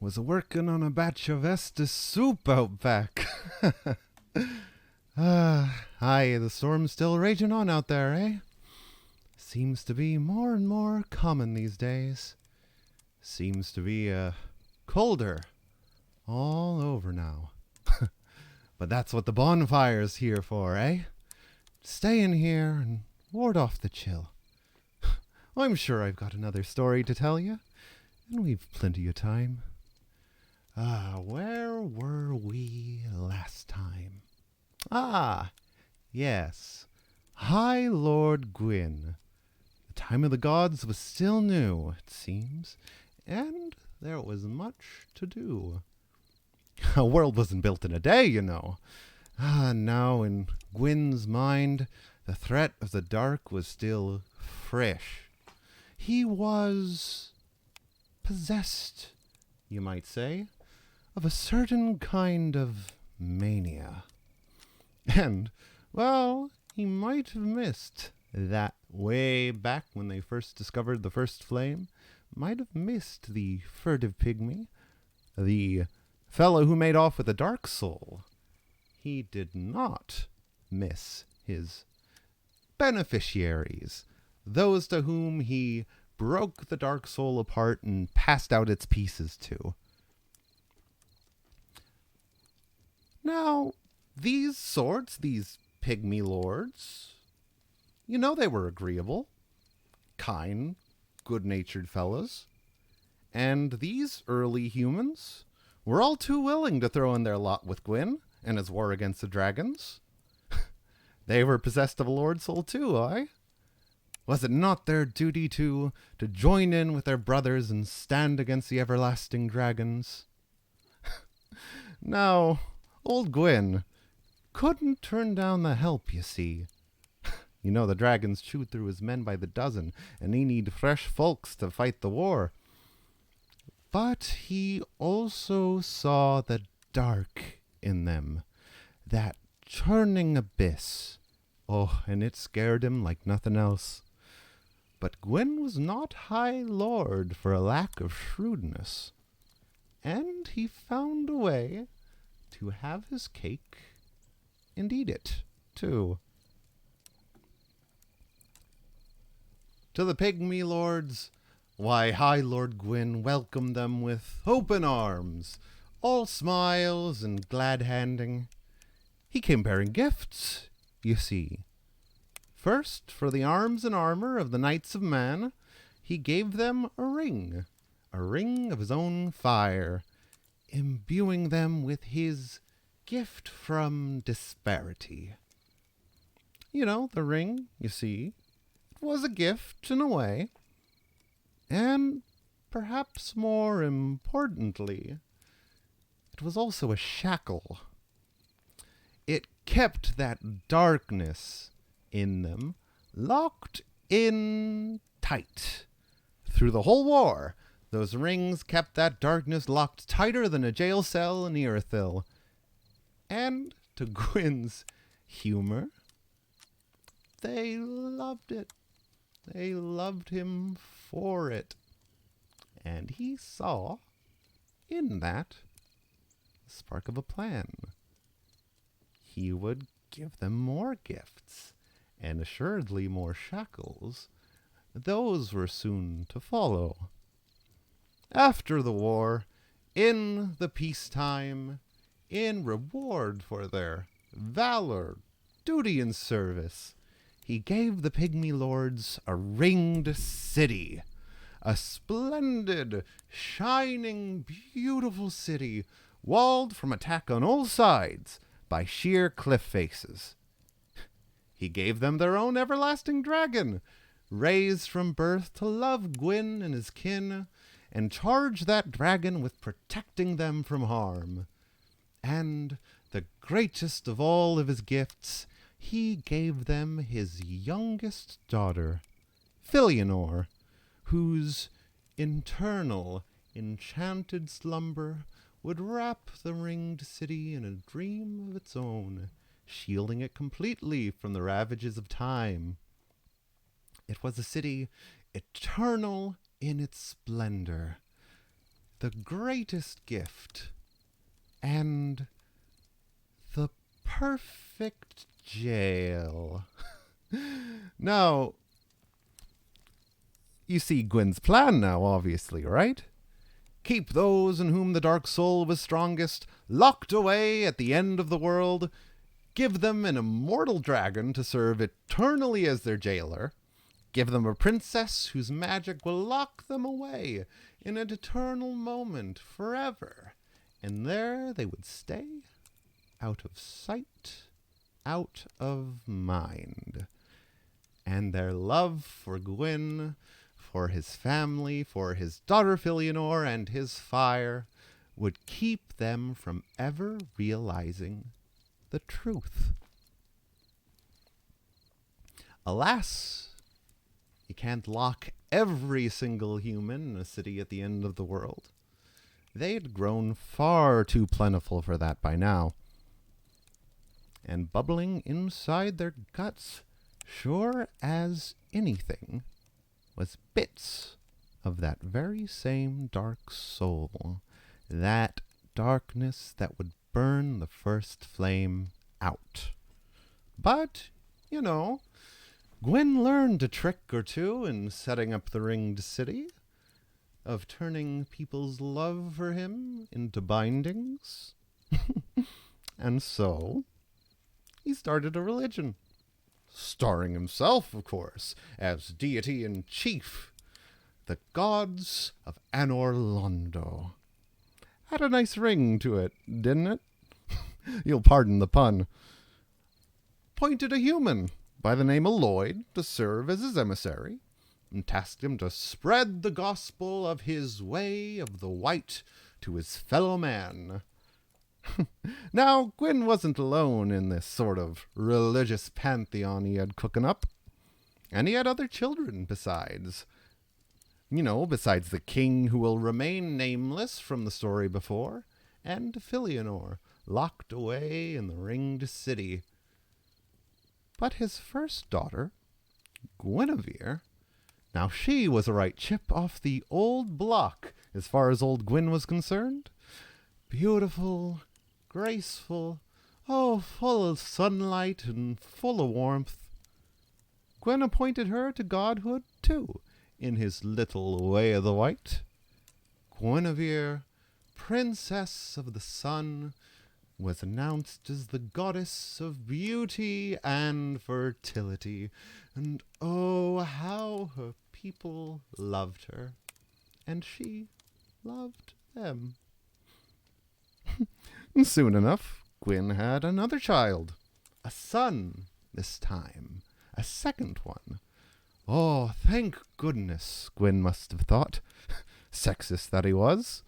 Was working on a batch of Estus soup out back. Aye, the storm's still raging on out there, eh? Seems to be more and more common these days. Seems to be, colder all over now. But that's what the bonfire's here for, eh? Stay in here and ward off the chill. I'm sure I've got another story to tell you, and we've plenty of time. Where were we last time? Yes. High Lord Gwyn. The time of the gods was still new, it seems, and there was much to do. A world wasn't built in a day, you know. Now in Gwyn's mind, the threat of the dark was still fresh. He was possessed, you might say, of a certain kind of mania. And, well, he might have missed that way back when they first discovered the first flame. Might have missed the furtive pygmy, the fellow who made off with the dark soul. He did not miss his beneficiaries, those to whom he broke the dark soul apart and passed out its pieces to. Now, these sorts, these pygmy lords, you know they were agreeable, kind, good-natured fellows. And these early humans were all too willing to throw in their lot with Gwyn and his war against the dragons. They were possessed of a lord soul too, aye? Was it not their duty to join in with their brothers and stand against the everlasting dragons? Now, old Gwyn couldn't turn down the help, you see. You know the dragons chewed through his men by the dozen, and he need fresh folks to fight the war. But he also saw the dark in them, that churning abyss. Oh, and it scared him like nothing else. But Gwyn was not High Lord for a lack of shrewdness, and he found a way to have his cake and eat it, too. To the pygmy lords, why, High Lord Gwyn welcomed them with open arms, all smiles and glad handing. He came bearing gifts, you see. First, for the arms and armor of the Knights of Man, he gave them a ring of his own fire, imbuing them with his gift from disparity. You know, the ring, you see, it was a gift in a way. And perhaps more importantly, it was also a shackle. It kept that darkness in them locked in tight. Through the whole war, those rings kept that darkness locked tighter than a jail cell in Irithyll. And to Gwyn's humor, they loved it. They loved him for it. And he saw in that the spark of a plan. He would give them more gifts, and assuredly more shackles. Those were soon to follow. After the war, in the peacetime, in reward for their valor, duty, and service, he gave the pygmy lords a ringed city, a splendid, shining, beautiful city, walled from attack on all sides by sheer cliff faces. He gave them their own everlasting dragon, raised from birth to love Gwyn and his kin, and charged that dragon with protecting them from harm. And the greatest of all of his gifts, he gave them his youngest daughter, Filianor, whose internal, enchanted slumber would wrap the ringed city in a dream of its own, shielding it completely from the ravages of time. It was a city eternal in its splendor. the greatest gift and the perfect jail. Now, you see Gwyn's plan now, obviously, right? Keep those in whom the dark soul was strongest locked away at the end of the world, give them an immortal dragon to serve eternally as their jailer, give them a princess whose magic will lock them away in an eternal moment forever, and there they would stay, out of sight, out of mind. And their love for Gwyn, for his family, for his daughter Filianor, and his fire would keep them from ever realizing the truth. Alas, you can't lock every single human in a city at the end of the world. They had grown far too plentiful for that by now. And bubbling inside their guts, sure as anything, was bits of that very same dark soul, that darkness that would burn the first flame out. But, Gwyn learned a trick or two in setting up the ringed city, of turning people's love for him into bindings. And so, he started a religion, starring himself, of course, as deity in chief, the gods of Anor Londo. Had a nice ring to it, didn't it? You'll pardon the pun. Appointed a human by the name of Lloyd to serve as his emissary, and tasked him to spread the gospel of his way of the white to his fellow man. Now, Gwyn wasn't alone in this sort of religious pantheon he had cooking up, and he had other children besides. Besides the king who will remain nameless from the story before, and Filianor, locked away in the ringed city. But his first daughter, Guinevere, now she was a right chip off the old block as far as old Gwyn was concerned. Beautiful, graceful, full of sunlight and full of warmth. Gwyn appointed her to godhood, too, in his little way of the white. Guinevere, princess of the sun, was announced as the goddess of beauty and fertility, and oh, how her people loved her, and she loved them. And soon enough, Gwyn had another child, a son this time, a second one. Oh, thank goodness, Gwyn must have thought, sexist that he was.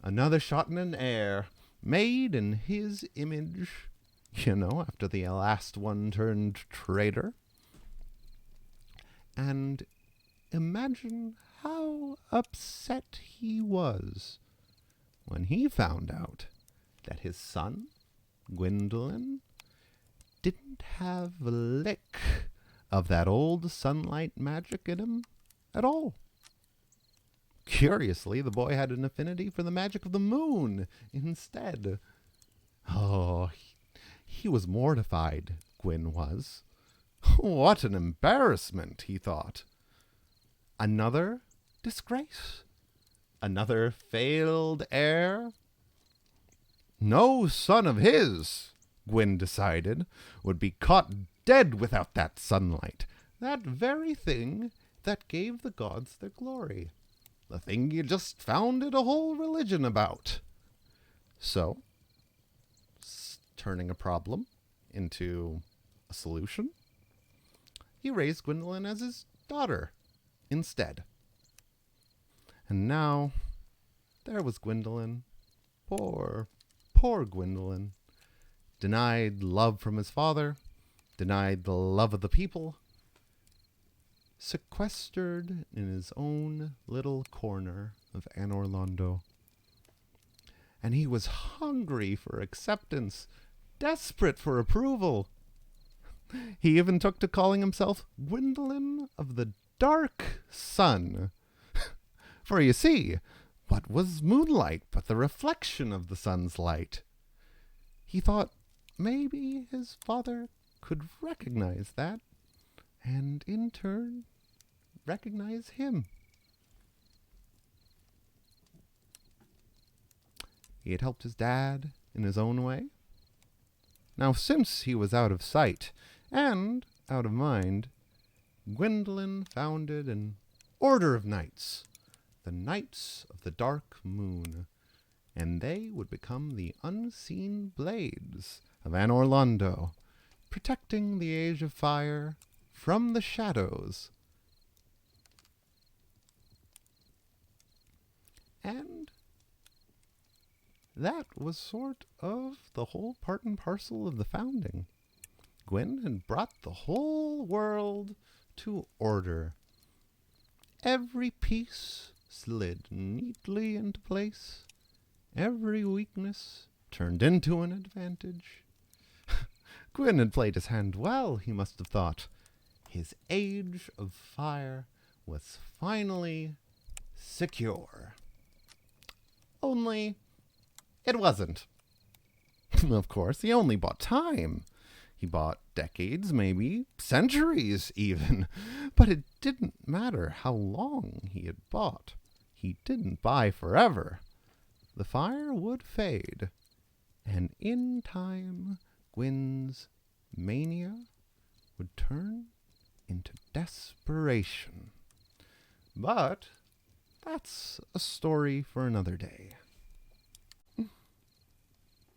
Another shot in an heir, made in his image, after the last one turned traitor. And imagine how upset he was when he found out that his son, Gwyndolin, didn't have a lick of that old sunlight magic in him at all. Curiously, the boy had an affinity for the magic of the moon instead. Oh, he was mortified, Gwyn was. What an embarrassment, he thought. Another disgrace? Another failed heir? No son of his, Gwyn decided, would be caught dead without that sunlight, that very thing that gave the gods their glory. The thing you just founded a whole religion about. So, turning a problem into a solution, he raised Gwyndolin as his daughter instead. And now, there was Gwyndolin. Poor Gwyndolin. Denied love from his father, denied the love of the people, sequestered in his own little corner of Anor Londo. And he was hungry for acceptance, desperate for approval. He even took to calling himself Gwyndolin of the Dark Sun. For you see, What was moonlight but the reflection of the sun's light? He thought maybe his father could recognize that, and in turn recognize him. He had helped his dad in his own way. Now, since he was out of sight and out of mind, Gwendolyn founded an order of knights, the Knights of the Dark Moon, and they would become the unseen blades of Anor Londo, protecting the Age of Fire from the shadows. And that was sort of the whole part and parcel of the founding. Gwyn had brought the whole world to order. Every piece slid neatly into place. Every weakness turned into an advantage. Gwyn had played his hand well, he must have thought. His Age of Fire was finally secure. Only it wasn't. Of course, he only bought time. He bought decades, maybe centuries even. But it didn't matter how long he had bought. He didn't buy forever. The fire would fade, and in time, Gwyn's mania would turn into desperation. But that's a story for another day.